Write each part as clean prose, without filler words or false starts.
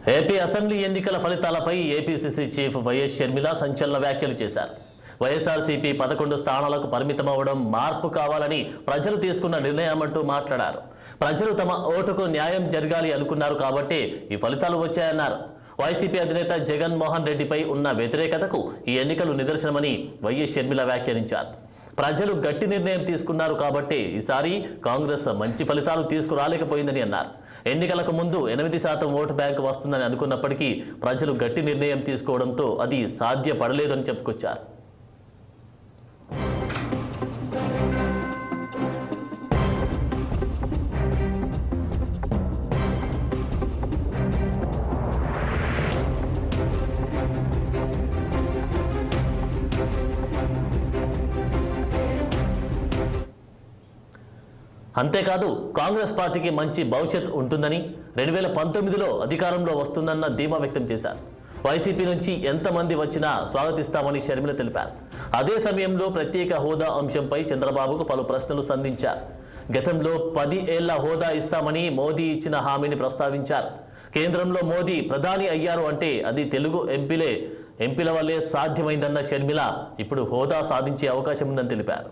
AP assembly ఎన్నికల ఫలితాలపై APCC chief YS Sharmila సంచలన వ్యాఖ్యలు చేశారు. వైఎస్ఆర్సీపీ 11 స్థానాలకు పరిమితమవడం మార్పు కావాలని ప్రజలు తీసుకున్న నిర్ణయమంటూ మాట్లాడారు. ప్రజలు తమ ఓటుకు న్యాయం జరగాలి అనుకున్నారు కాబట్టి ఈ ఫలితాలు వచ్చాయన్నారు. వైసీపీ అధినేత జగన్మోహన్ రెడ్డిపై ఉన్న వ్యతిరేకతకు ఈ ఎన్నికలు నిదర్శనమని వైఎస్ షర్మిల వ్యాఖ్యానించారు. ప్రజలు గట్టి నిర్ణయం తీసుకున్నారు కాబట్టి ఈసారి కాంగ్రెస్ మంచి ఫలితాలు తీసుకురాలేకపోయిందని అన్నారు. ఎన్నికలకు ముందు 8% ఓటు బ్యాంకు వస్తుందని అనుకున్నప్పటికీ ప్రజలు గట్టి నిర్ణయం తీసుకోవడంతో అది సాధ్యపడలేదని చెప్పుకొచ్చారు. అంతేకాదు కాంగ్రెస్ పార్టీకి మంచి భవిష్యత్ ఉంటుందని 2019లో అధికారంలో వస్తుందన్న ధీమా వ్యక్తం చేశారు. వైసీపీ నుంచి ఎంతమంది వచ్చినా స్వాగతిస్తామని షర్మిల తెలిపారు. అదే సమయంలో ప్రత్యేక హోదా అంశంపై చంద్రబాబుకు పలు ప్రశ్నలు సంధించారు. గతంలో 10 ఏళ్ల హోదా ఇస్తామని మోదీ ఇచ్చిన హామీని ప్రస్తావించారు. కేంద్రంలో మోదీ ప్రధాని అయ్యారు అంటే అది తెలుగు ఎంపీల వల్లే సాధ్యమైందన్న షర్మిల ఇప్పుడు హోదా సాధించే అవకాశం ఉందని తెలిపారు.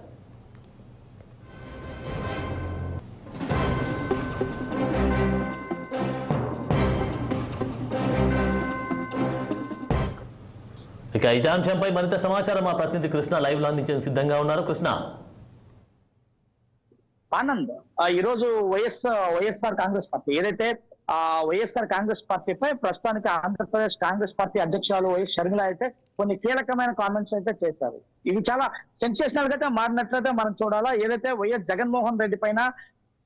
ఇక ఇదే అంశంపై మరింత సమాచారం మా ప్రతినిధి కృష్ణ లైవ్ లో అందించేందుకు సిద్ధంగా ఉన్నారు. కృష్ణ. ఆనంద్, ఈరోజు వైఎస్ఆర్ కాంగ్రెస్ పార్టీ ఏదైతే వైఎస్ఆర్ కాంగ్రెస్ పార్టీపై ప్రస్తుతానికి ఆంధ్రప్రదేశ్ కాంగ్రెస్ పార్టీ అధ్యక్షురాలు వైఎస్ షర్మిల అయితే కొన్ని కీలకమైన కామెంట్స్ అయితే చేశారు. ఇవి చాలా సెన్సేషనల్ గా అయితే మారినట్లయితే మనం చూడాలా. ఏదైతే వైఎస్ జగన్మోహన్ రెడ్డి పైన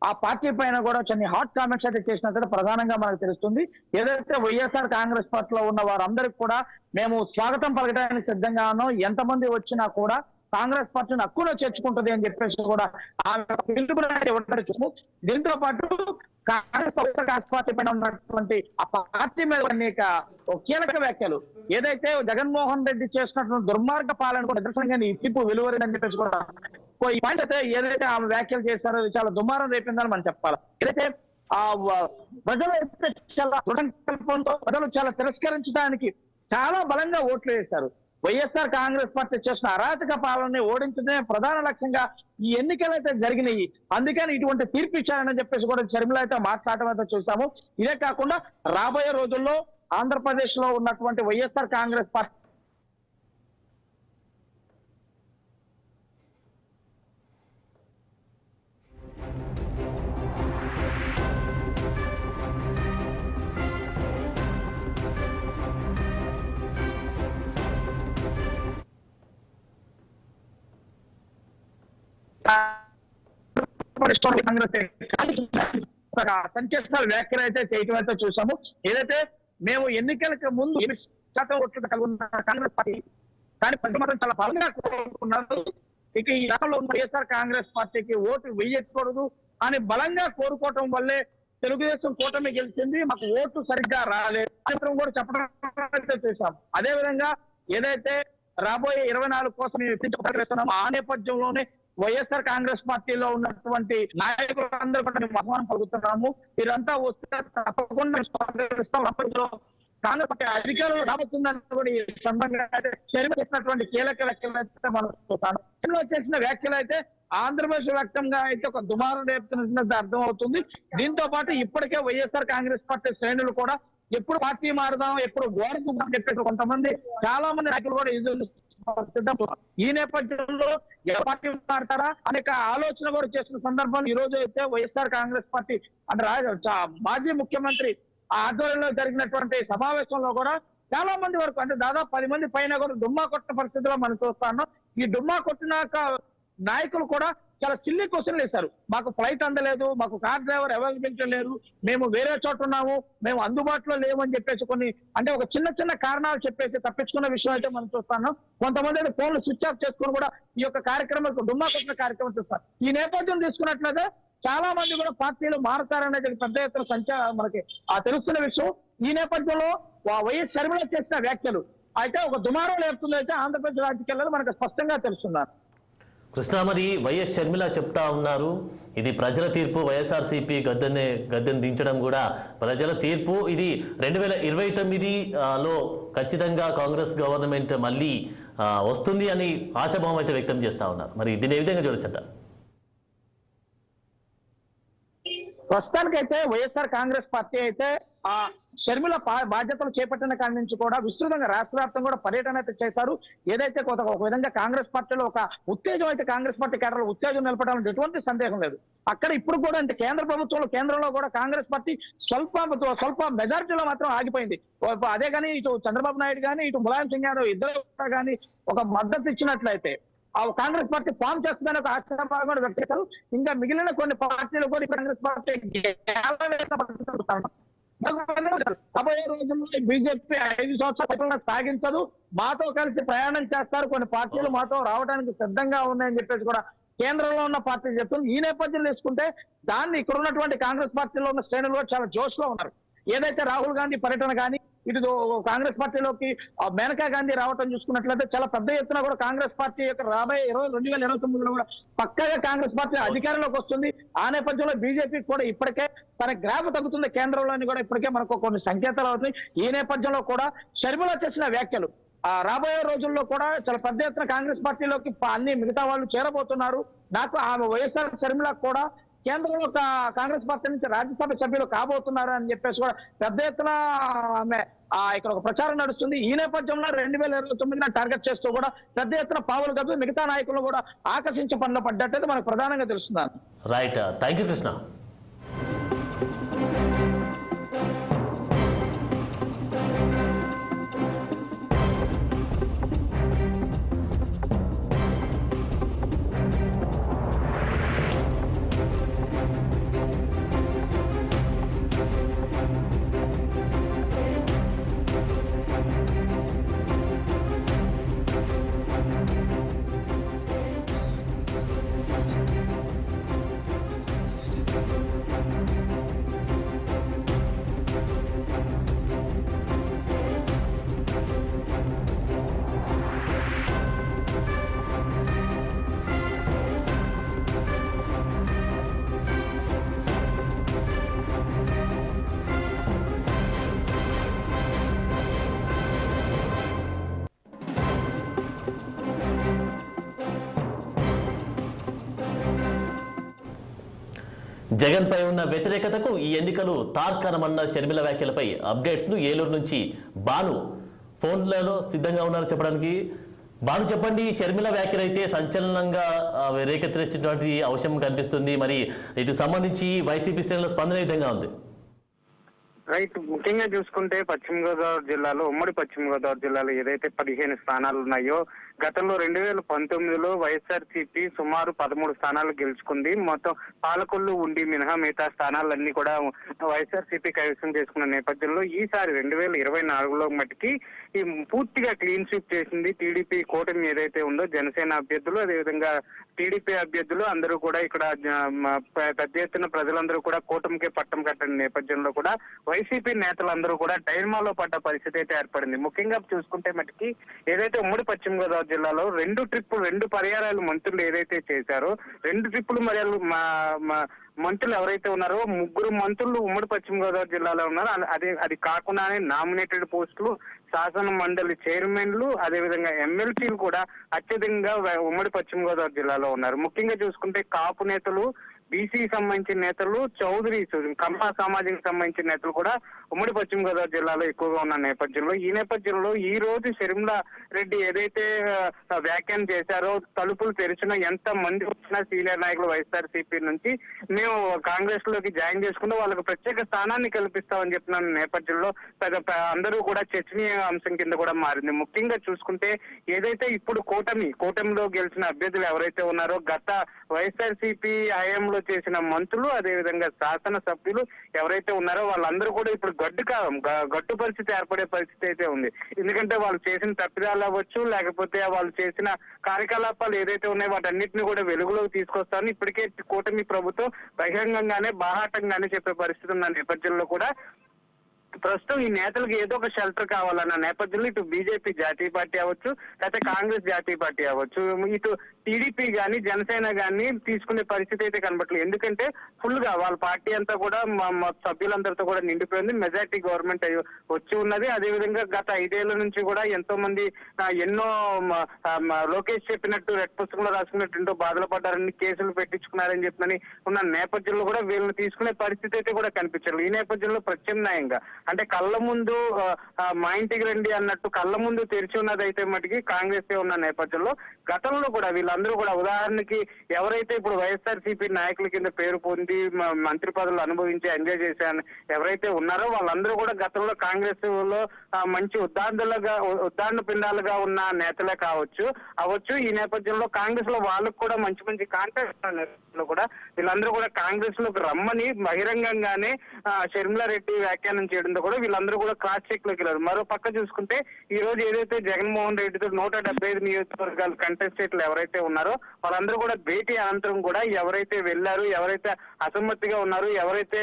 ఆ పార్టీ పైన కూడా కొన్ని హాట్ కామెంట్స్ అయితే చేసినట్టు ప్రధానంగా మనకు తెలుస్తుంది. ఏదైతే వైఎస్ఆర్ కాంగ్రెస్ పార్టీలో ఉన్న వారందరికీ కూడా మేము స్వాగతం పలకడానికి సిద్ధంగా ఉన్నాం, ఎంతమంది వచ్చినా కూడా కాంగ్రెస్ పార్టీని హక్కులో చేర్చుకుంటుంది అని చెప్పేసి కూడా చూసాము. దీంతో పాటు కాంగ్రెస్ పార్టీ పైన ఉన్నటువంటి ఆ పార్టీ మీద అనేక కీలక వ్యాఖ్యలు, ఏదైతే జగన్మోహన్ రెడ్డి చేసినటువంటి దుర్మార్గ పాలన కూడా నిదర్శనంగా ఈ తీర్పు వెలువరిందని చెప్పేసి కూడా ఈ పాయింట్ అయితే ఏదైతే ఆమె వ్యాఖ్యలు చేశారో చాలా దుమారం రేపిందని మనం చెప్పాలి. ఏదైతే ప్రజలు చాలా దృఢంకల్పంతో ప్రజలు చాలా తిరస్కరించడానికి చాలా బలంగా ఓట్లు వేశారు. వైఎస్ఆర్ కాంగ్రెస్ పార్టీ చేసిన అరాచక పాలనని ఓడించడమే ప్రధాన లక్ష్యంగా ఈ ఎన్నికలు అయితే జరిగినాయి. అందుకని ఇటువంటి తీర్పు ఇచ్చారని చెప్పేసి కూడా షర్మిల అయితే మాట్లాడటం అయితే చూసాము. ఇదే కాకుండా రాబోయే రోజుల్లో ఆంధ్రప్రదేశ్ లో ఉన్నటువంటి వైఎస్ఆర్ కాంగ్రెస్ పార్టీ సంచలన వ్యాఖ్యలు అయితే చేయటం అయితే చూసాము. ఏదైతే మేము ఎన్నికలకు ముందు 8% ఓట్లు కలిగి ఉన్న కాంగ్రెస్ పార్టీ కానీ ప్రజలు మాత్రం చాలా బలంగా కోరుకున్నారు. ఇక ఈ రకంలో ఉన్న వైఎస్ఆర్ కాంగ్రెస్ పార్టీకి ఓటు వేయకూడదు అని బలంగా కోరుకోవటం వల్లే తెలుగుదేశం కూటమి గెలిచింది, మాకు ఓటు సరిగ్గా రాలేదు అని కూడా చెప్పడం అయితే చూసాం. అదే విధంగా ఏదైతే రాబోయే 24 కోసం మేము ఆ నేపథ్యంలోనే వైఎస్ఆర్ కాంగ్రెస్ పార్టీలో ఉన్నటువంటి నాయకులందరూ కూడా మేము ఆహ్వానం పలుకుతున్నాము. వీరంతా వస్తే తప్పకుండా కాంగ్రెస్ పార్టీ అధికారులు రాబోతుందని కూడా ఈ సందర్భంగా షర్మిల చేసినటువంటి కీలక వ్యాఖ్యలు అయితే మనం చూస్తాను. షర్మిల చేసిన వ్యాఖ్యలు అయితే ఆంధ్రప్రదేశ్ వ్యాప్తంగా అయితే ఒక దుమారం రేపుతున్నది అర్థం అవుతుంది. దీంతో పాటు ఇప్పటికే వైఎస్ఆర్ కాంగ్రెస్ పార్టీ శ్రేణులు కూడా ఎప్పుడు పార్టీ మారుదాం, ఎప్పుడు గోడకు చెప్పేసి కొంతమంది చాలా మంది నాయకులు కూడా ఎదురు ఈ నేపథ్యంలో పార్టీ మారుతారా అనేక ఆలోచన కూడా చేస్తున్న సందర్భంలో ఈ రోజు అయితే వైఎస్ఆర్ కాంగ్రెస్ పార్టీ అంటే మాజీ ముఖ్యమంత్రి ఆధ్వర్యంలో జరిగినటువంటి సమావేశంలో కూడా చాలా మంది వరకు అంటే దాదాపు 10 మంది పైన కూడా డుమ్మా కొట్టిన పరిస్థితిలో మనం చూస్తాను. ఈ డుమ్మా కొట్టినాక నాయకులు కూడా చాలా సిల్లీ క్వశ్చన్లు వేశారు. మాకు ఫ్లైట్ అందలేదు, మాకు కార్ డ్రైవర్ అవైలబిలిటీ లేరు, మేము వేరే చోట ఉన్నాము, మేము అందుబాటులో లేవని చెప్పేసి కొన్ని అంటే ఒక చిన్న కారణాలు చెప్పేసి తప్పించుకున్న విషయం అయితే మనం చూస్తాను. కొంతమంది అయితే ఫోన్లు స్విచ్ ఆఫ్ చేసుకుని కూడా ఈ యొక్క కార్యక్రమం డుమ్మా కొట్టిన కార్యక్రమం చూస్తారు. ఈ నేపథ్యం తీసుకున్నట్లయితే చాలా మంది కూడా పార్టీలు మారుతారనేది పెద్ద ఎత్తున మనకి తెలుస్తున్న విషయం. ఈ నేపథ్యంలో వైఎస్ షర్మిల చేసిన వ్యాఖ్యలు అయితే ఒక దుమారం లేపుతుంది అయితే ఆంధ్రప్రదేశ్ రాజకీయాల్లో మనకు స్పష్టంగా తెలుస్తున్నారు. కృష్ణ, మరి వైఎస్ షర్మిల చెప్తా ఉన్నారు ఇది ప్రజల తీర్పు, వైఎస్ఆర్సీపీ గద్దెని దించడం కూడా ప్రజల తీర్పు, ఇది 2029లో ఖచ్చితంగా కాంగ్రెస్ గవర్నమెంట్ మళ్ళీ వస్తుంది అని ఆశాభావం అయితే వ్యక్తం చేస్తా ఉన్నారు. మరి దీన్ని ఏ విధంగా చూడొచ్చంట? ప్రస్తుతానికైతే వైఎస్ఆర్ కాంగ్రెస్ పార్టీ అయితే ఆ షర్మిల బాధ్యతలు చేపట్టిన కాడి నుంచి కూడా విస్తృతంగా రాష్ట్ర వ్యాప్తంగా కూడా పర్యటన అయితే చేశారు. ఏదైతే ఒక విధంగా కాంగ్రెస్ పార్టీలో ఒక ఉత్తేజం అయితే కాంగ్రెస్ పార్టీ కేడర్లో ఉత్తేజం నిలపడానికి ఎటువంటి సందేహం లేదు. అక్కడ ఇప్పుడు కూడా అంటే కేంద్రంలో కూడా కాంగ్రెస్ పార్టీ స్వల్ప మెజారిటీలో మాత్రం ఆగిపోయింది. అదే కానీ ఇటు చంద్రబాబు నాయుడు కానీ ఇటు ములాయం సింగ్ యాదవ్ ఇద్దరు కానీ ఒక మద్దతు ఇచ్చినట్లయితే ఆ కాంగ్రెస్ పార్టీ ఫామ్ చేస్తుందని ఒక ఆశాభావం కూడా వ్యక్తం చేశారు. ఇంకా మిగిలిన కొన్ని పార్టీలు కూడా కాంగ్రెస్ పార్టీ రాబోయే రోజుల్లో బీజేపీ 5 సంవత్సరాల సాగించదు, మాతో కలిసి ప్రయాణం చేస్తారు, కొన్ని పార్టీలు మాతో రావడానికి సిద్ధంగా ఉన్నాయని చెప్పేసి కూడా కేంద్రంలో ఉన్న పార్టీలు చెప్తుంది. ఈ నేపథ్యం తీసుకుంటే దాన్ని ఇక్కడ ఉన్నటువంటి కాంగ్రెస్ పార్టీలో ఉన్న శ్రేణులు కూడా చాలా జోష్ లో ఉన్నారు. ఏదైతే రాహుల్ గాంధీ పర్యటన కానీ ఇటు కాంగ్రెస్ పార్టీలోకి మేనకా గాంధీ రావటం చూసుకున్నట్లయితే చాలా పెద్ద ఎత్తున కూడా కాంగ్రెస్ పార్టీ యొక్క రాబోయే 2029లో కూడా పక్కగా కాంగ్రెస్ పార్టీ అధికారంలోకి వస్తుంది. ఆ నేపథ్యంలో బీజేపీ కూడా ఇప్పటికే తన గ్రాఫ్ తగ్గుతుంది కేంద్రంలోని కూడా ఇప్పటికే మనకు కొన్ని సంకేతాలు అవుతాయి. ఈ నేపథ్యంలో కూడా షర్మిల చేసిన వ్యాఖ్యలు రాబోయే రోజుల్లో కూడా చాలా పెద్ద ఎత్తున కాంగ్రెస్ పార్టీలోకి అన్ని మిగతా వాళ్ళు చేరబోతున్నారు. నాకు ఆమె వైఎస్ఆర్ షర్మిల కూడా కేంద్రంలో కాంగ్రెస్ పార్టీ నుంచి రాజ్యసభ సభ్యులు కాబోతున్నారు అని చెప్పేసి కూడా పెద్ద ఎత్తున ఆమె ఇక్కడ ఒక ప్రచారం నడుస్తుంది. ఈ నేపథ్యంలో 2029 టార్గెట్ చేస్తూ కూడా పెద్ద ఎత్తున పావులు కప్పి మిగతా నాయకులు కూడా ఆకర్షించే పనిలో పడ్డట్టయితే మనకు ప్రధానంగా తెలుస్తుంది. Right, thank you Krishna. Jagan పై ఉన్న వ్యతిరేకతకు ఈ ఎన్నికలు తార్కాణమన్న షర్మిల వ్యాఖ్యలపై అప్డేట్స్ను ఏలూరు నుంచి భాను ఫోన్లలో సిద్ధంగా ఉన్నారు చెప్పడానికి. భాను, చెప్పండి, షర్మిల వ్యాఖ్యలు అయితే సంచలనంగా రేకెత్తించినటువంటి అవసరం కనిపిస్తుంది. మరి ఇటు సంబంధించి వైసీపీ శ్రేణుల స్పందన విధంగా ఉంది. రైట్, ముఖ్యంగా చూసుకుంటే పశ్చిమ గోదావరి జిల్లాలో, ఉమ్మడి పశ్చిమ గోదావరి జిల్లాలో ఏదైతే 15 స్థానాలు ఉన్నాయో, గతంలో 2019లో వైఎస్ఆర్సీపీ సుమారు 13 స్థానాలు గెలుచుకుంది. మొత్తం పాలకొల్లు ఉండి మినహా మిగతా స్థానాలన్నీ కూడా వైఎస్ఆర్సీపీ కైవసం చేసుకున్న నేపథ్యంలో ఈసారి 2024లో మట్టికి ఈ పూర్తిగా క్లీన్ స్వీప్ చేసింది టీడీపీ కూటమి ఏదైతే ఉందో. జనసేన అభ్యర్థులు, అదేవిధంగా టీడీపీ అభ్యర్థులు అందరూ కూడా ఇక్కడ పెద్ద ఎత్తున ప్రజలందరూ కూడా కూటమికే పట్టం కట్టిన నేపథ్యంలో కూడా వైసీపీ నేతలందరూ కూడా డైర్మాలో పడ్డ పరిస్థితి అయితే ఏర్పడింది. ముఖ్యంగా చూసుకుంటే మటుకి ఏదైతే ఉమ్మడి పశ్చిమ గోదావరి జిల్లాలో 2 పర్యాయాలు మంత్రులు ఏదైతే చేశారో, 2 ట్రిప్పులు మంత్రులు ఎవరైతే ఉన్నారో 3 మంత్రులు ఉమ్మడి పశ్చిమ గోదావరి జిల్లాలో ఉన్నారు. అది కాకుండానే నామినేటెడ్ పోస్టులు, శాసన మండలి చైర్మన్లు, అదేవిధంగా ఎమ్మెల్సీలు కూడా అత్యధికంగా ఉమ్మడి పశ్చిమ గోదావరి జిల్లాలో ఉన్నారు. ముఖ్యంగా చూసుకుంటే కాపు నేతలు, బీసీ సంబంధించిన నేతలు, చౌదరీస్, కమ్మ సామాజిక సంబంధించిన నేతలు కూడా ఉమ్మడి పశ్చిమ గోదావరి జిల్లాలో ఎక్కువగా ఉన్న నేపథ్యంలో ఈ రోజు షర్మిల రెడ్డి ఏదైతే వ్యాఖ్యానం చేశారో, తలుపులు తెరిచిన ఎంత మంది వచ్చినా సీనియర్ నాయకులు వైఎస్ఆర్సీపీ నుంచి మేము కాంగ్రెస్ లోకి జాయిన్ చేసుకుంటూ వాళ్ళకు ప్రత్యేక స్థానాన్ని కల్పిస్తామని చెప్పిన నేపథ్యంలో అందరూ కూడా చర్చనీయ అంశం కింద కూడా మారింది. ముఖ్యంగా చూసుకుంటే ఏదైతే ఇప్పుడు కూటమిలో గెలిచిన అభ్యర్థులు ఎవరైతే ఉన్నారో, గత వైఎస్ఆర్సీపీ హయాంలో చేసిన మంత్రులు, అదేవిధంగా శాసన సభ్యులు ఎవరైతే ఉన్నారో వాళ్ళందరూ కూడా ఇప్పుడు గట్టు పరిస్థితి ఏర్పడే పరిస్థితి అయితే ఉంది. ఎందుకంటే వాళ్ళు చేసిన తప్పిదాలు అవ్వచ్చు, లేకపోతే వాళ్ళు చేసిన కార్యకలాపాలు ఏదైతే ఉన్నాయో వాటన్నిటిని కూడా వెలుగులోకి తీసుకొస్తారని ఇప్పటికే కూటమి ప్రభుత్వం బహిరంగంగానే బాహాటంగానే చెప్పే పరిస్థితి ఉన్న నేపథ్యంలో కూడా ప్రస్తుతం ఈ నేతలకు ఏదో ఒక షెల్టర్ కావాలన్న నేపథ్యంలో ఇటు బీజేపీ జాతీయ పార్టీ అవ్వచ్చు, లేకపోతే కాంగ్రెస్ జాతీయ పార్టీ అవ్వచ్చు, ఇటు టీడీపీ గాని జనసేన గాని తీసుకునే పరిస్థితి అయితే కనబడలేదు. ఎందుకంటే ఫుల్ గా వాళ్ళ పార్టీ అంతా కూడా సభ్యులందరితో కూడా నిండిపోయింది. మెజార్టీ గవర్నమెంట్ వచ్చి ఉన్నది. అదేవిధంగా గత 5 ఏళ్ల నుంచి కూడా ఎంతో మంది ఎన్నో లోకేష్ చెప్పినట్టు రెడ్ పుస్తకంలో రాసుకున్నట్టు ఎంతో బాధలు పడ్డారని, కేసులు పెట్టించుకున్నారని చెప్పని ఉన్న నేపథ్యంలో కూడా వీళ్ళని తీసుకునే పరిస్థితి అయితే కూడా కనిపించలేదు. ఈ నేపథ్యంలో ప్రత్యామ్నాయంగా అంటే కళ్ళ ముందు మా ఇంటికి రండి అన్నట్టు కళ్ళ ముందు తెరిచి ఉన్నది అయితే మటుకి కాంగ్రెస్ ఉన్న నేపథ్యంలో గతంలో కూడా వీళ్ళందరూ కూడా ఉదాహరణకి ఎవరైతే ఇప్పుడు వైఎస్ఆర్సీపీ నాయకుల కింద పేరు పొంది మంత్రి పదవులు అనుభవించి ఎంజాయ్ చేశాను ఎవరైతే ఉన్నారో వాళ్ళందరూ కూడా గతంలో కాంగ్రెస్ లో మంచి ఉద్దాండ పిండాలుగా ఉన్న నేతలే అవ్వచ్చు. ఈ నేపథ్యంలో కాంగ్రెస్ లో వాళ్ళకు కూడా మంచి మంచి కాంటాక్ట్స్ కూడా వీళ్ళందరూ కూడా కాంగ్రెస్ లోకి రమ్మని బహిరంగంగానే షర్మిలారెడ్డి వ్యాఖ్యానం చేయడంతో కూడా వీళ్ళందరూ కూడా క్రాస్ చెక్ లోకి వెళ్ళారు. మరో పక్క చూసుకుంటే ఈ రోజు ఏదైతే జగన్మోహన్ రెడ్డితో 175 నియోజకవర్గాలు కంటెస్టేట్లు ఎవరైతే ఉన్నారో వాళ్ళందరూ కూడా భేటీ అనంతరం కూడా ఎవరైతే వెళ్లారు, ఎవరైతే అసమ్మతిగా ఉన్నారు, ఎవరైతే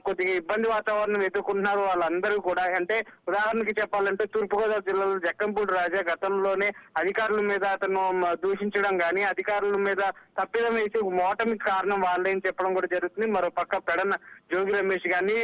కొద్దిగా ఇబ్బంది వాతావరణం ఎదుర్కొంటున్నారో వాళ్ళందరూ కూడా అంటే ఉదాహరణకి చెప్పాలంటే తూర్పుగోదావరి జిల్లాలో జక్కంపూడి రాజా గతంలోనే అధికారుల మీద అతను దూషించడం కానీ అధికారుల మీద తప్పిదం వేసి ఓటమికి కారణం వాళ్ళేం చెప్పడం కూడా జరుగుతుంది. మరో పక్క పెడన జోగి రమేష్ గాని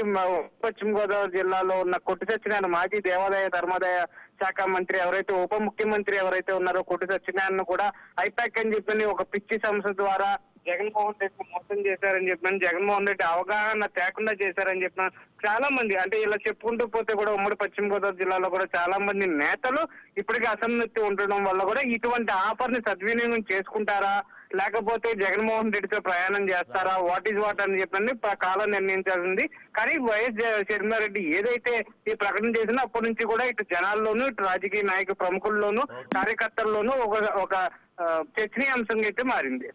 పశ్చిమ గోదావరి జిల్లాలో ఉన్న కొట్టి సత్యనారాయణ మాజీ దేవాదాయ ధర్మాదాయ శాఖ మంత్రి ఎవరైతే ఉప ముఖ్యమంత్రి ఎవరైతే ఉన్నారో కొట్టి సత్యనారాయణ కూడా ఐపాక్ అని చెప్పని ఒక పిచ్చి సంస్థ ద్వారా జగన్మోహన్ రెడ్డి మోసం చేశారని చెప్పిన జగన్మోహన్ రెడ్డి అవగాహన తేకుండా చేశారని చెప్పిన చాలా మంది అంటే ఇలా చెప్పుకుంటూ పోతే కూడా ఉమ్మడి పశ్చిమ గోదావరి జిల్లాలో కూడా చాలా మంది నేతలు ఇప్పటికీ అసమ్మతి ఉండడం వల్ల కూడా ఇటువంటి ఆఫర్ ని సద్వినియోగం చేసుకుంటారా లేకపోతే జగన్మోహన్ రెడ్డితో ప్రయాణం చేస్తారా వాట్ ఈజ్ వాట్ అని చెప్పండి కాలం నిర్ణయించాల్సింది. కానీ వైఎస్ షర్మిలారెడ్డి ఏదైతే ఈ ప్రకటన చేసినా అప్పటి నుంచి కూడా ఇటు జనాల్లోనూ ఇటు రాజకీయ నాయక ప్రముఖుల్లోనూ కార్యకర్తల్లోనూ ఒక చర్చనీయాంశంగా అయితే మారింది.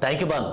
Thank you Banu.